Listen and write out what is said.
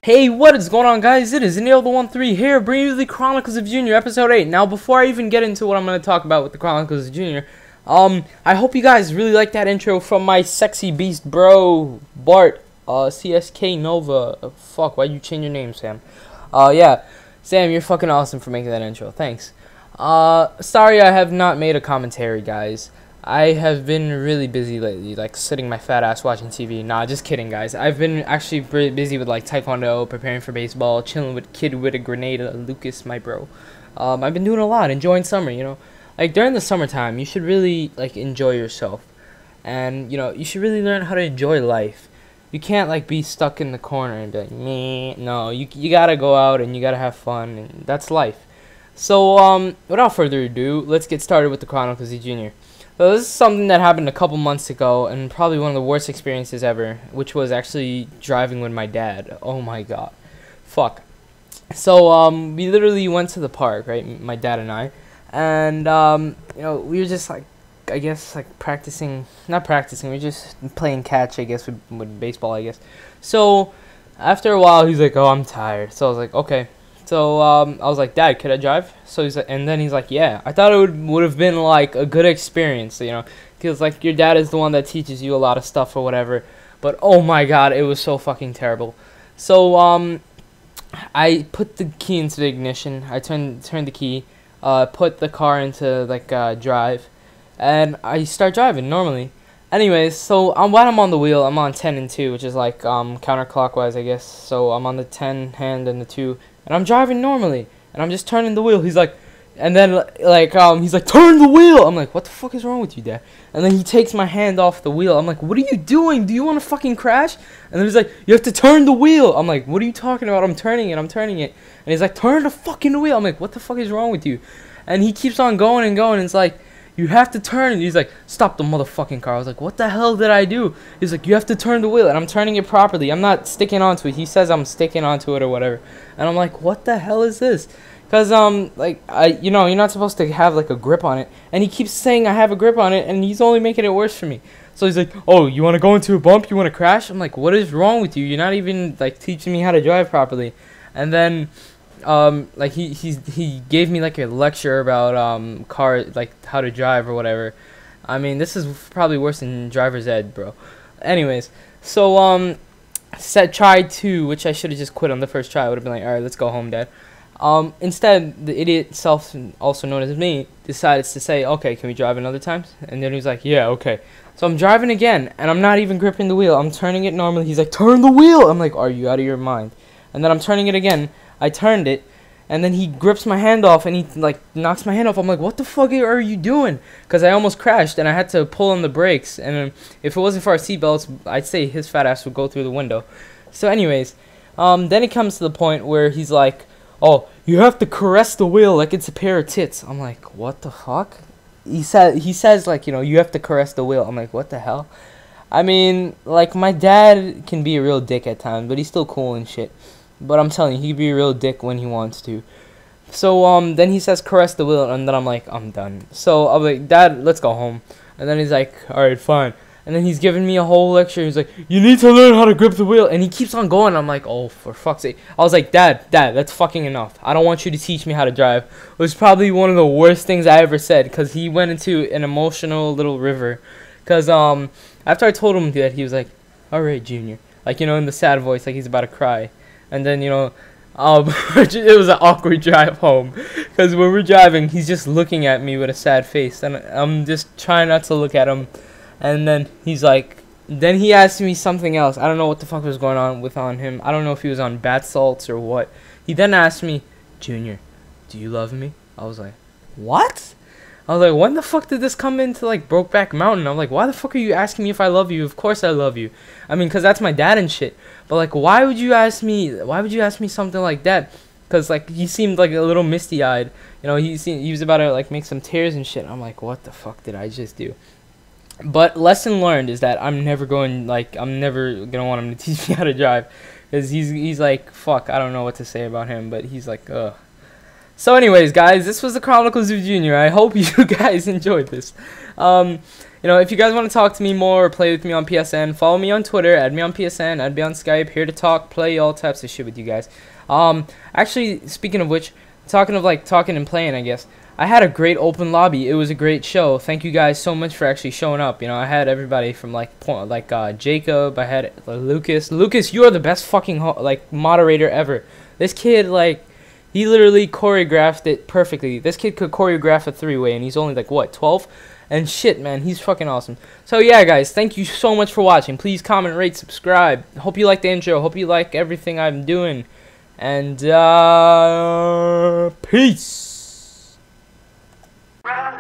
Hey, what is going on, guys? It is Neil the 13 here, bringing you the Chronicles of Junior, episode 8. Now, before I even get into what I'm going to talk about with the Chronicles of Junior, I hope you guys really like that intro from my sexy beast bro, Bart, CSK Nova. Fuck, why'd you change your name, Sam? Yeah, Sam, you're fucking awesome for making that intro. Thanks. Sorry I have not made a commentary, guys. I have been really busy lately, like sitting my fat ass watching TV. Nah, just kidding, guys. I've been actually pretty busy with like taekwondo, preparing for baseball, chilling with Kid with a Grenada, Lucas, my bro. I've been doing a lot, enjoying summer, you know. Like during the summertime, you should really like enjoy yourself, and you know you should really learn how to enjoy life. You can't like be stuck in the corner and be like, meh. No, you gotta go out and you gotta have fun, and that's life. So without further ado, let's get started with the Chronicles of Junior. So this is something that happened a couple months ago, and probably one of the worst experiences ever, which was actually driving with my dad. Oh my god. Fuck. So, we literally went to the park, right, my dad and I, and, you know, we were just, like, I guess, like, not practicing, we were just playing catch, I guess, with baseball, I guess. So, after a while, he's like, oh, I'm tired. So I was like, okay. So, I was like, Dad, could I drive? So he's like, and then he's like, yeah. I thought it would have been, like, a good experience, you know, because, like, your dad is the one that teaches you a lot of stuff or whatever. But, oh, my God, it was so fucking terrible. So, I put the key into the ignition. I turned the key, put the car into, like, drive, and I start driving normally. Anyways, so while I'm on the wheel, I'm on 10 and 2, which is, like, counterclockwise, I guess. So I'm on the 10 hand and the 2. And I'm driving normally, and I'm just turning the wheel. He's like, and then like he's like, turn the wheel. I'm like, what the fuck is wrong with you, Dad? And then he takes my hand off the wheel. I'm like, what are you doing? Do you want to fucking crash? And then he's like, you have to turn the wheel. I'm like, what are you talking about? I'm turning it. And he's like, turn the fucking wheel. I'm like, what the fuck is wrong with you? And he keeps on going and going. And it's like, you have to turn. And he's like, stop the motherfucking car. I was like, what the hell did I do? He's like, you have to turn the wheel. And I'm turning it properly. I'm not sticking onto it. He says I'm sticking onto it or whatever. And I'm like, what the hell is this? Because, like, you know, you're not supposed to have, like, a grip on it. And he keeps saying I have a grip on it, and he's only making it worse for me. So he's like, oh, you want to go into a bump? You want to crash? I'm like, what is wrong with you? You're not even, like, teaching me how to drive properly. And then, like, he gave me, like, a lecture about, like, how to drive or whatever. I mean, this is probably worse than driver's ed, bro. Anyways, so, said try 2, which I should have just quit on the first try. I would have been like, alright, let's go home, Dad. Instead, the idiot self, also known as me, decided to say, okay, can we drive another time? And then he was like, yeah, okay. So I'm driving again, and I'm not even gripping the wheel. I'm turning it normally. He's like, turn the wheel. I'm like, are you out of your mind? And then I'm turning it again. I turned it, and then he grips my hand off, and he, like, knocks my hand off. I'm like, what the fuck are you doing? Because I almost crashed, and I had to pull on the brakes. And if it wasn't for our seatbelts, I'd say his fat ass would go through the window. So anyways, then it comes to the point where he's like, oh, you have to caress the wheel like it's a pair of tits. I'm like, what the fuck? He says like, you know, you have to caress the wheel. I'm like, what the hell? I mean, like, my dad can be a real dick at times, but he's still cool and shit. But I'm telling you, he can be a real dick when he wants to. So, then he says caress the wheel, and then I'm like, I'm done. So, I'm like, Dad, let's go home. And then he's like, alright, fine. And then he's giving me a whole lecture. He's like, you need to learn how to grip the wheel. And he keeps on going. I'm like, oh, for fuck's sake. I was like, Dad, that's fucking enough. I don't want you to teach me how to drive. It was probably one of the worst things I ever said, because he went into an emotional little river. Because after I told him that, he was like, alright, Junior. Like, you know, in the sad voice, like he's about to cry. And then, you know, it was an awkward drive home. Because when we're driving, he's just looking at me with a sad face. And I'm just trying not to look at him. And then he's like, then he asked me something else. I don't know what the fuck was going on him. I don't know if he was on bath salts or what. He then asked me, Junior, do you love me? I was like, what? I was like, when the fuck did this come into, like, Brokeback Mountain? I'm like, why the fuck are you asking me if I love you? Of course I love you. I mean, because that's my dad and shit. But, like, why would you ask me something like that? Because, like, he seemed, like, a little misty-eyed. You know, he was about to, like, make some tears and shit. I'm like, what the fuck did I just do? But lesson learned is that I'm never gonna want him to teach me how to drive, because he's like, fuck, I don't know what to say about him, but he's like, ugh. So anyways, guys, this was the Chronicles of Junior. I hope you guys enjoyed this. You know, if you guys want to talk to me more or play with me on PSN, follow me on Twitter, add me on PSN, add me on Skype. Here to talk, play all types of shit with you guys. Actually, speaking of which, talking and playing, I guess, I had a great open lobby. It was a great show. Thank you guys so much for actually showing up. You know, I had everybody from Jacob. I had Lucas. Lucas, you are the best fucking moderator ever. This kid, he literally choreographed it perfectly. This kid could choreograph a three-way, and he's only what, 12? And shit, man, he's fucking awesome. So yeah, guys, thank you so much for watching. Please comment, rate, subscribe. Hope you like the intro. Hope you like everything I'm doing. And peace. I